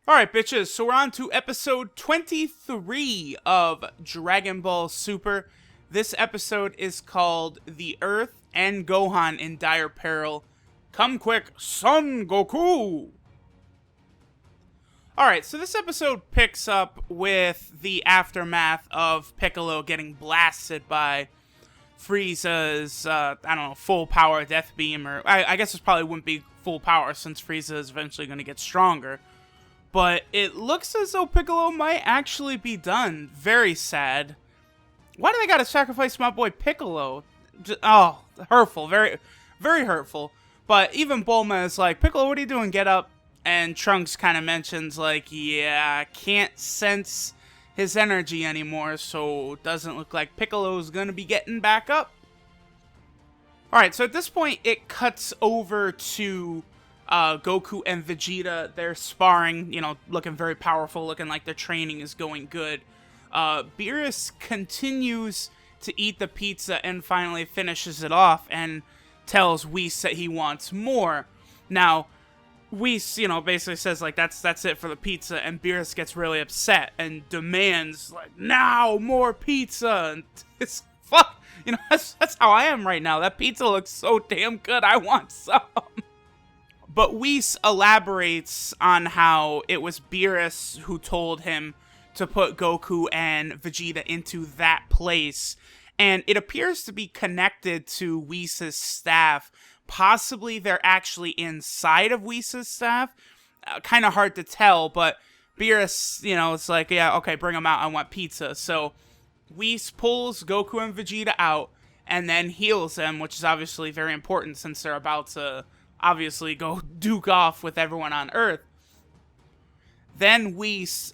Alright, bitches, so we're on to episode 23 of Dragon Ball Super. This episode is called The Earth and Gohan in Dire Peril. Come quick, Son Goku! Alright, so this episode picks up with the aftermath of Piccolo getting blasted by Frieza's, full power death beam, or I guess it probably wouldn't be full power since Frieza is eventually going to get stronger. But it looks as though Piccolo might actually be done. Very sad. Why do they gotta sacrifice my boy Piccolo? Hurtful. Very, very hurtful. But even Bulma is like, Piccolo, what are you doing? Get up. And Trunks kind of mentions, like, yeah, I can't sense his energy anymore, so it doesn't look like Piccolo's gonna be getting back up. Alright, so at this point, it cuts over to Goku and Vegeta. They're sparring, looking very powerful, looking like their training is going good. Beerus continues to eat the pizza and finally finishes it off and tells Whis that he wants more. Now, Whis, basically says, like, that's it for the pizza, and Beerus gets really upset and demands, like, now, more pizza, and it's, fuck, that's how I am right now. That pizza looks so damn good, I want some. But Whis elaborates on how it was Beerus who told him to put Goku and Vegeta into that place. And it appears to be connected to Whis' staff. Possibly they're actually inside of Whis' staff. Kind of hard to tell, but Beerus, it's like, yeah, okay, bring them out, I want pizza. So Whis pulls Goku and Vegeta out and then heals them, which is obviously very important since they're about to obviously go duke off with everyone on Earth. Then Whis,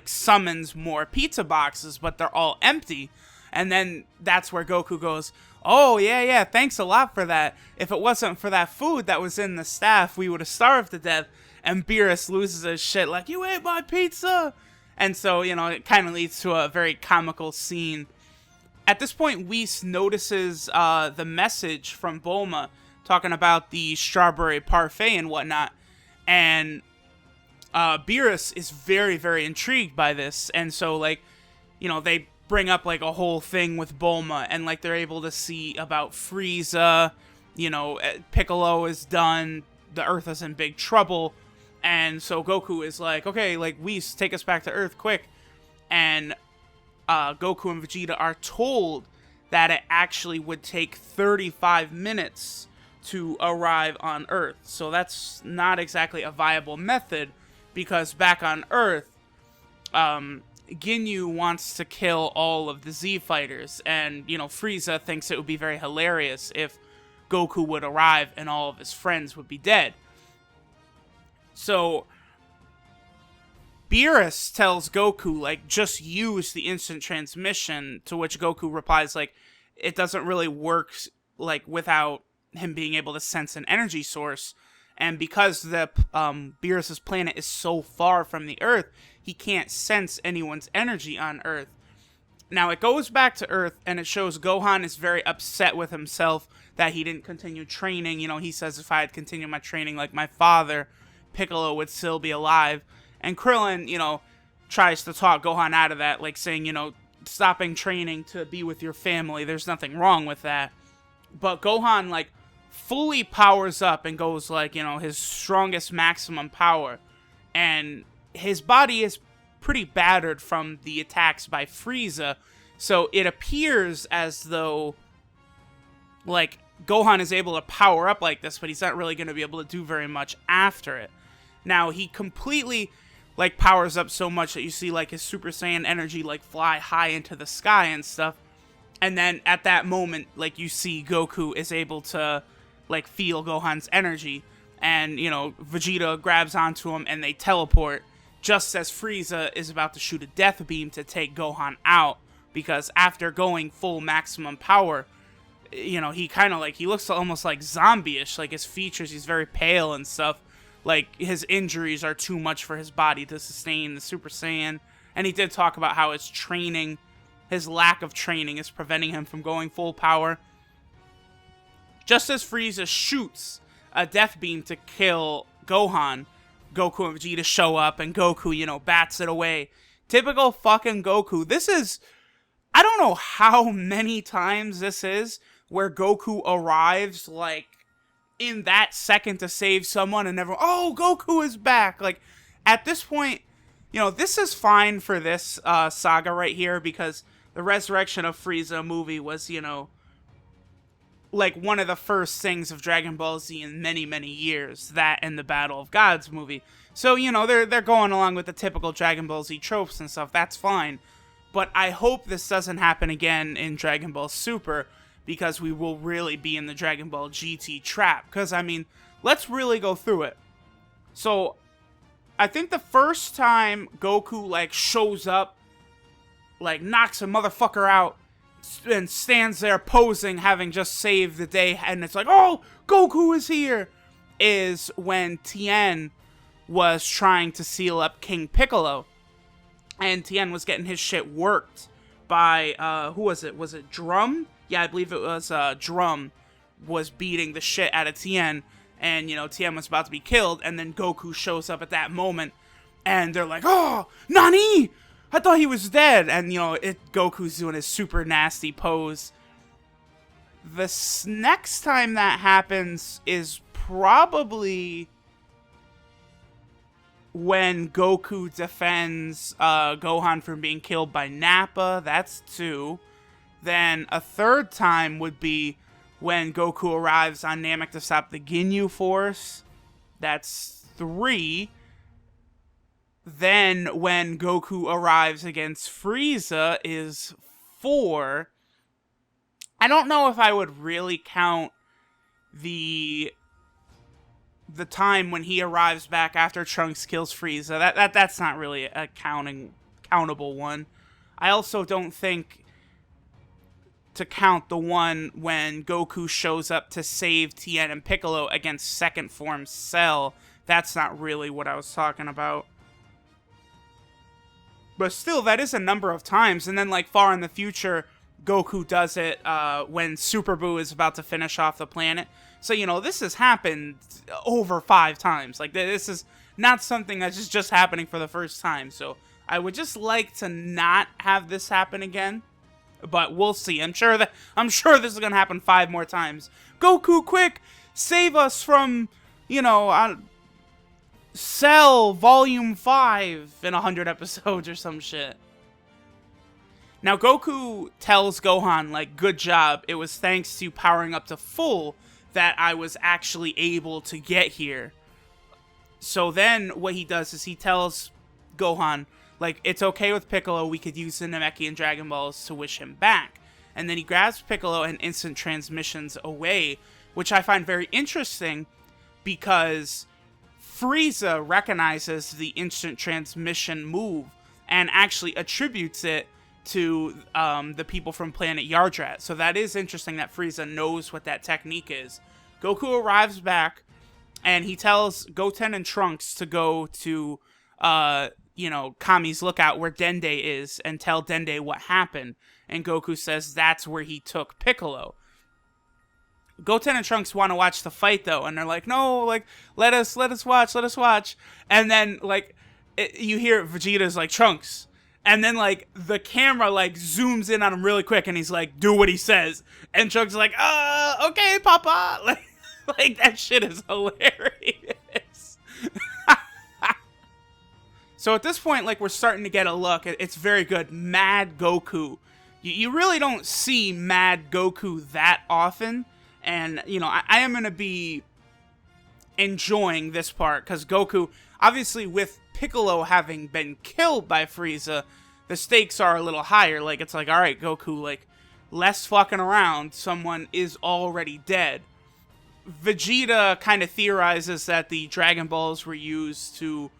summons more pizza boxes, but they're all empty. And then that's where Goku goes, oh, yeah, thanks a lot for that. If it wasn't for that food that was in the staff, we would have starved to death. And Beerus loses his shit, like, you ate my pizza! And so, it kind of leads to a very comical scene. At this point, Whis notices the message from Bulma, talking about the strawberry parfait and whatnot, and Beerus is very, very intrigued by this, and so, they bring up, a whole thing with Bulma, and, they're able to see about Frieza, Piccolo is done, the Earth is in big trouble, and so Goku is like, okay, Whis, take us back to Earth, quick, and Goku and Vegeta are told that it actually would take 35 minutes to arrive on Earth. So that's not exactly a viable method, because back on Earth, Ginyu wants to kill all of the Z fighters, and, Frieza thinks it would be very hilarious if Goku would arrive and all of his friends would be dead. So Beerus tells Goku, just use the instant transmission, to which Goku replies, it doesn't really work, without him being able to sense an energy source, and because the Beerus' planet is so far from the Earth, he can't sense anyone's energy on Earth. Now, it goes back to Earth, and it shows Gohan is very upset with himself that he didn't continue training. He says, if I had continued my training like my father, Piccolo would still be alive. And Krillin, tries to talk Gohan out of that, saying, stopping training to be with your family, there's nothing wrong with that. But Gohan, fully powers up and goes, his strongest maximum power. And his body is pretty battered from the attacks by Frieza. So it appears as though, Gohan is able to power up like this, but he's not really going to be able to do very much after it. Now, he completely, powers up so much that you see, his Super Saiyan energy, fly high into the sky and stuff. And then at that moment, you see Goku is able to feel Gohan's energy, and, Vegeta grabs onto him, and they teleport, just as Frieza is about to shoot a death beam to take Gohan out, because after going full maximum power, he kind of, he looks almost zombie-ish, his features, he's very pale and stuff, his injuries are too much for his body to sustain the Super Saiyan, and he did talk about how his lack of training is preventing him from going full power. Just as Frieza shoots a death beam to kill Gohan, Goku and Vegeta show up, and Goku, you know, bats it away. Typical fucking Goku. This is, I don't know how many times this is where Goku arrives, like, in that second to save someone, and everyone, oh, Goku is back. Like, at this point, you know, this is fine for this saga right here, because the Resurrection of Frieza movie was, you know, like one of the first things of Dragon Ball Z in many, many years. That and the Battle of Gods movie. So, you know, they're going along with the typical Dragon Ball Z tropes and stuff. That's fine. But I hope this doesn't happen again in Dragon Ball Super, because we will really be in the Dragon Ball GT trap. Because, I mean, let's really go through it. So, I think the first time Goku, like, shows up, like, knocks a motherfucker out, and stands there posing, having just saved the day, and it's like, oh, Goku is here, is when Tien was trying to seal up King Piccolo, and Tien was getting his shit worked by, who was it? Was it Drum? Yeah, I believe it was, Drum was beating the shit out of Tien, and, you know, Tien was about to be killed, and then Goku shows up at that moment, and they're like, oh, Nani! I thought he was dead, and, you know, Goku's doing his super nasty pose. The next time that happens is probably when Goku defends Gohan from being killed by Nappa. That's 2. Then a third time would be when Goku arrives on Namek to stop the Ginyu Force. That's 3. Then, when Goku arrives against Frieza is 4. I don't know if I would really count the time when he arrives back after Trunks kills Frieza. That's not really a countable one. I also don't think to count the one when Goku shows up to save Tien and Piccolo against second form Cell. That's not really what I was talking about. But still, that is a number of times. And then, like, far in the future, Goku does it when Super Buu is about to finish off the planet. So, you know, this has happened over 5 times. Like, this is not something that's just happening for the first time. So, I would just like to not have this happen again. But we'll see. I'm sure this is going to happen 5 more times. Goku, quick! Save us from, you know, Cell Volume 5 in 100 episodes or some shit. Now, Goku tells Gohan, like, good job. It was thanks to powering up to full that I was actually able to get here. So then what he does is he tells Gohan, like, it's okay with Piccolo. We could use the Namekian Dragon Balls to wish him back. And then he grabs Piccolo and instant transmissions away, which I find very interesting because Frieza recognizes the instant transmission move and actually attributes it to the people from planet Yardrat. So that is interesting that Frieza knows what that technique is. Goku arrives back, and he tells Goten and Trunks to go to, you know, Kami's lookout where Dende is and tell Dende what happened. And Goku says that's where he took Piccolo. Goten and Trunks want to watch the fight, though, and they're like, no, like, let us watch. And then, like, you hear Vegeta's like, Trunks. And then, like, the camera, like, zooms in on him really quick, and he's like, do what he says. And Trunks is like, okay, Papa. Like, that shit is hilarious. So at this point, like, we're starting to get a look. It's very good. Mad Goku. You really don't see Mad Goku that often. And, you know, I am going to be enjoying this part, because Goku, obviously with Piccolo having been killed by Frieza, the stakes are a little higher. Like, it's like, alright, Goku, like, less fucking around. Someone is already dead. Vegeta kind of theorizes that the Dragon Balls were used to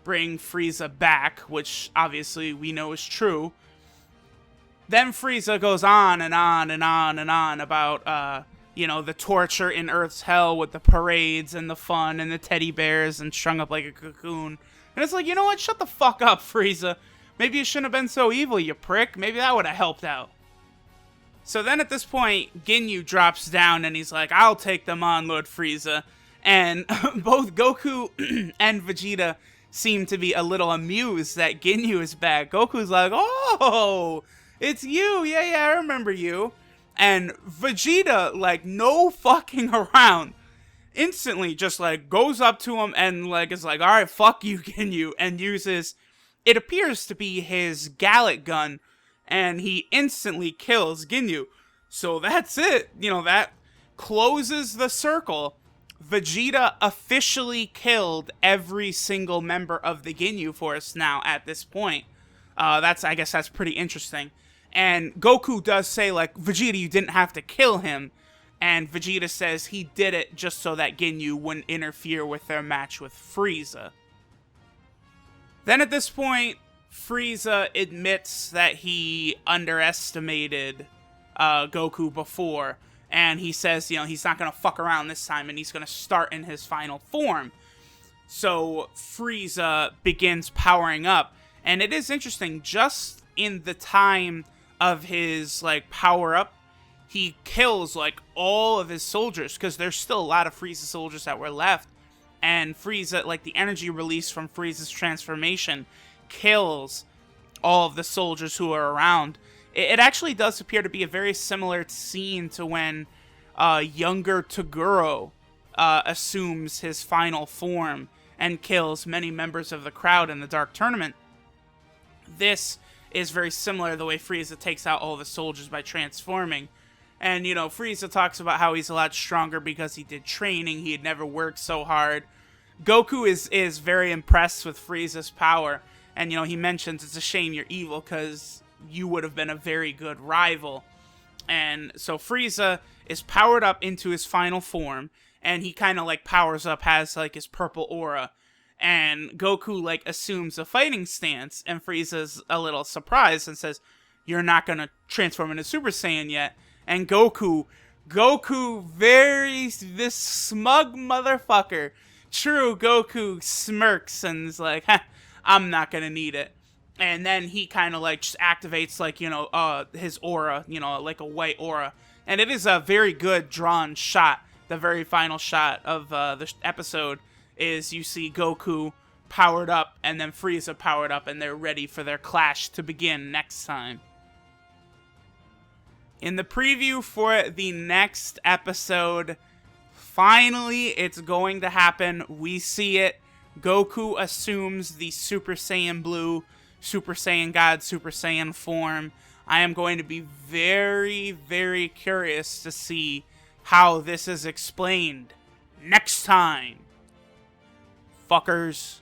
bring Frieza back, which obviously we know is true. Then Frieza goes on and on and on and on about, you know, the torture in Earth's hell with the parades and the fun and the teddy bears and strung up like a cocoon. And it's like, you know what? Shut the fuck up, Frieza. Maybe you shouldn't have been so evil, you prick. Maybe that would have helped out. So then at this point, Ginyu drops down and he's like, I'll take them on, Lord Frieza. And both Goku and Vegeta seem to be a little amused that Ginyu is back. Goku's like, oh, it's you. Yeah, I remember you. And Vegeta, like, no fucking around, instantly just, like, goes up to him and, like, is like, all right, fuck you, Ginyu, and uses, it appears to be his Gallic gun, and he instantly kills Ginyu. So that's it. You know, that closes the circle. Vegeta officially killed every single member of the Ginyu Force now at this point. I guess that's pretty interesting. And Goku does say, like, Vegeta, you didn't have to kill him. And Vegeta says he did it just so that Ginyu wouldn't interfere with their match with Frieza. Then at this point, Frieza admits that he underestimated Goku before. And he says, you know, he's not going to fuck around this time, and he's going to start in his final form. So Frieza begins powering up. And it is interesting, just in the time of his, like, power up, he kills, like, all of his soldiers, because there's still a lot of Frieza soldiers that were left. And Frieza, like, the energy release from Frieza's transformation kills all of the soldiers who are around. It actually does appear to be a very similar scene to when younger Toguro assumes his final form and kills many members of the crowd in the Dark Tournament. This is very similar to the way Frieza takes out all the soldiers by transforming. And, you know, Frieza talks about how he's a lot stronger because he did training, he had never worked so hard. Goku is very impressed with Frieza's power, and, you know, he mentions it's a shame you're evil because you would have been a very good rival. And so Frieza is powered up into his final form, and he kind of, like, powers up, has, like, his purple aura. And Goku, like, assumes a fighting stance, and Frieza's a little surprised and says, you're not gonna transform into Super Saiyan yet. And Goku, this smug motherfucker, true Goku, smirks and is like, I'm not gonna need it. And then he kind of, like, just activates, like, you know, his aura, you know, like a white aura. And it is a very good drawn shot. The very final shot of the episode is you see Goku powered up and then Frieza powered up, and they're ready for their clash to begin next time. In the preview for the next episode, finally it's going to happen. We see it. Goku assumes the Super Saiyan Blue, Super Saiyan God, Super Saiyan form. I am going to be very, very curious to see how this is explained next time. Fuckers.